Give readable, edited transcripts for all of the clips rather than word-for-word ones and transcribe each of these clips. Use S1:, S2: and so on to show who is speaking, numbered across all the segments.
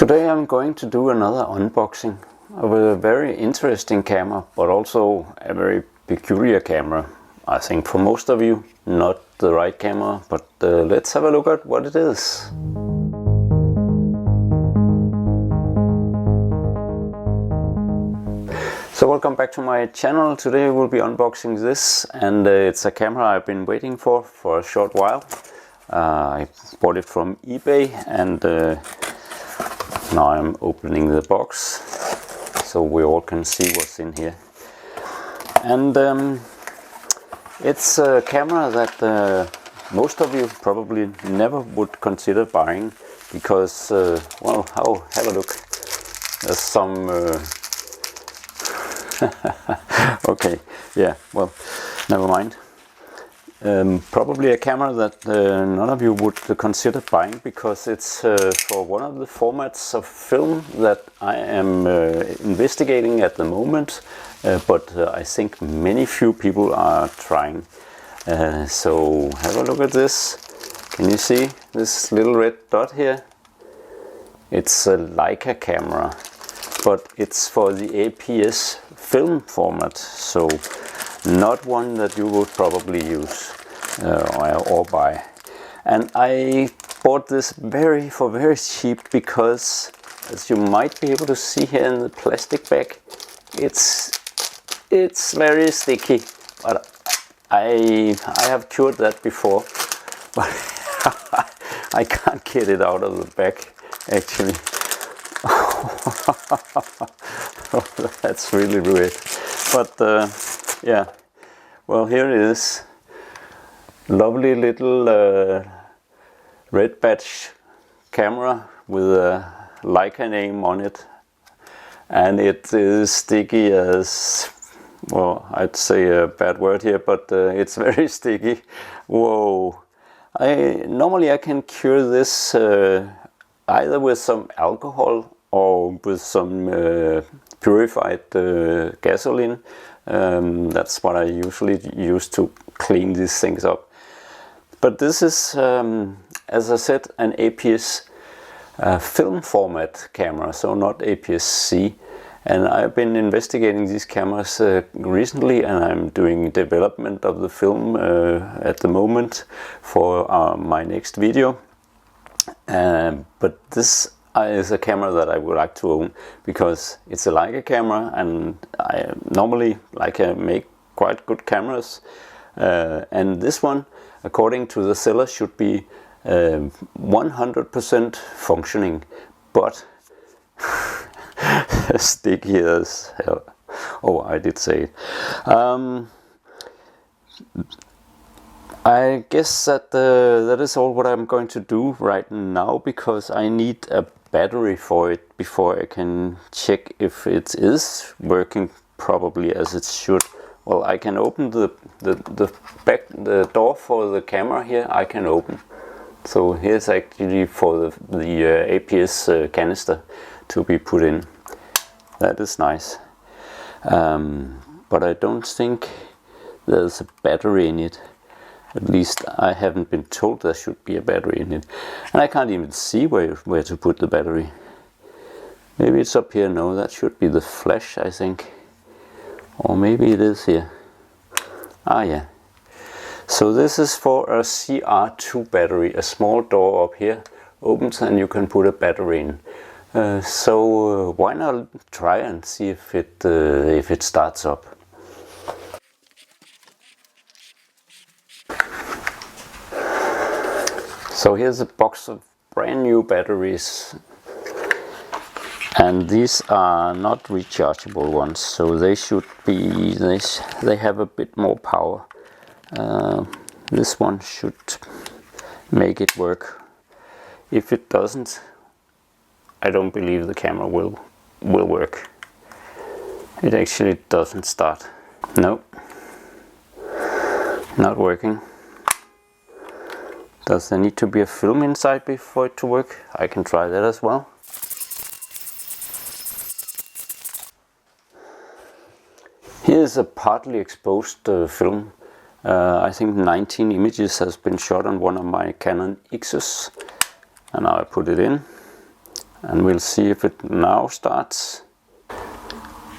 S1: Today I'm going to do another unboxing of a very interesting camera, but also a very peculiar camera. I think for most of you, not the right camera, but let's have a look at what it is. So welcome back to my channel. Today we'll be unboxing this, and it's a camera I've been waiting for a short while. I bought it from eBay, and now I'm opening the box so we all can see what's in here. And it's a camera that most of you probably never would consider buying because, well, have a look. There's some okay, yeah, well, never mind. Probably a camera that none of you would consider buying because it's for one of the formats of film that I am investigating at the moment, but I think few people are trying. So have a look at this. Can you see this little red dot here? It's a Leica camera, but it's for the APS film format, so not one that you would probably use or buy. And I bought this for very cheap because, as you might be able to see here in the plastic bag, it's very sticky. But I have cured that before, but I can't get it out of the bag actually. Oh, that's really weird. But yeah, well, here it is. Lovely little red badge camera with a Leica name on it, and it is sticky as, well, I'd say a bad word here, but it's very sticky. Whoa! Normally I can cure this either with some alcohol or with some purified gasoline. That's what I usually use to clean these things up. But this is, as I said, an APS film format camera, so not APS-C. And I've been investigating these cameras recently, and I'm doing development of the film at the moment for my next video. But this is a camera that I would like to own because it's a Leica camera, and I normally Leica make quite good cameras. And this one, according to the seller, should be 100% functioning, but sticky as hell. Oh, I did say it. I guess that that is all what I'm going to do right now, because I need a battery for it before I can check if it is working probably as it should. Well, I can open the door for the camera here. I can open. So here's actually for the APS canister to be put in. That is nice. But I don't think there's a battery in it. At least I haven't been told there should be a battery in it. And I can't even see where to put the battery. Maybe it's up here. No, that should be the flash, I think. Or maybe it is here. Ah, yeah. So this is for a CR2 battery. A small door up here opens and you can put a battery in. So why not try and see if it starts up. So here's a box of brand new batteries, and these are not rechargeable ones, so they should be this. They have a bit more power. This one should make it work. If it doesn't, I don't believe the camera will work. It actually doesn't start. Nope, not working. Does there need to be a film inside before it to work? I can try that as well. Here's a partly exposed film. I think 19 images has been shot on one of my Canon X's. And now I put it in. and we'll see if it now starts.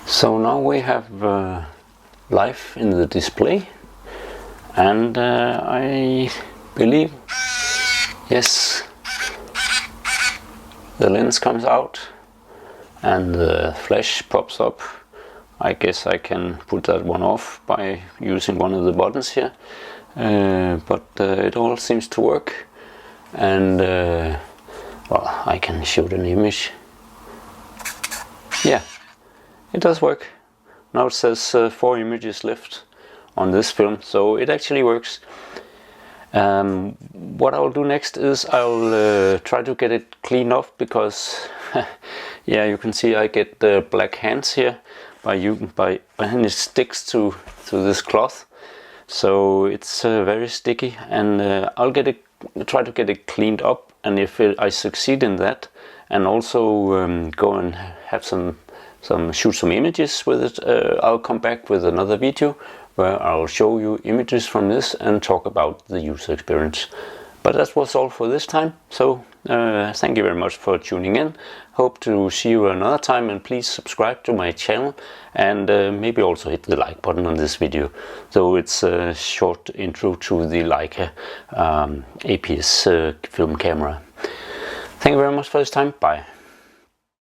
S1: So now we have live in the display, and I believe, yes, the lens comes out and the flash pops up. I guess I can put that one off by using one of the buttons here, but it all seems to work, and well, I can shoot an image. Yeah, it does work. Now it says 4 images left on this film, so it actually works. What I will do next is I'll try to get it cleaned off, because yeah, you can see I get the black hands here and it sticks to this cloth, so it's very sticky, and I'll try to get it cleaned up, and if I succeed in that, and also go and have shoot some images with it, I'll come back with another video where I'll show you images from this and talk about the user experience. But that was all for this time, so thank you very much for tuning in. Hope to see you another time, and please subscribe to my channel, and maybe also hit the like button on this video. So it's a short intro to the Leica APS film camera. Thank you very much for this time. Bye.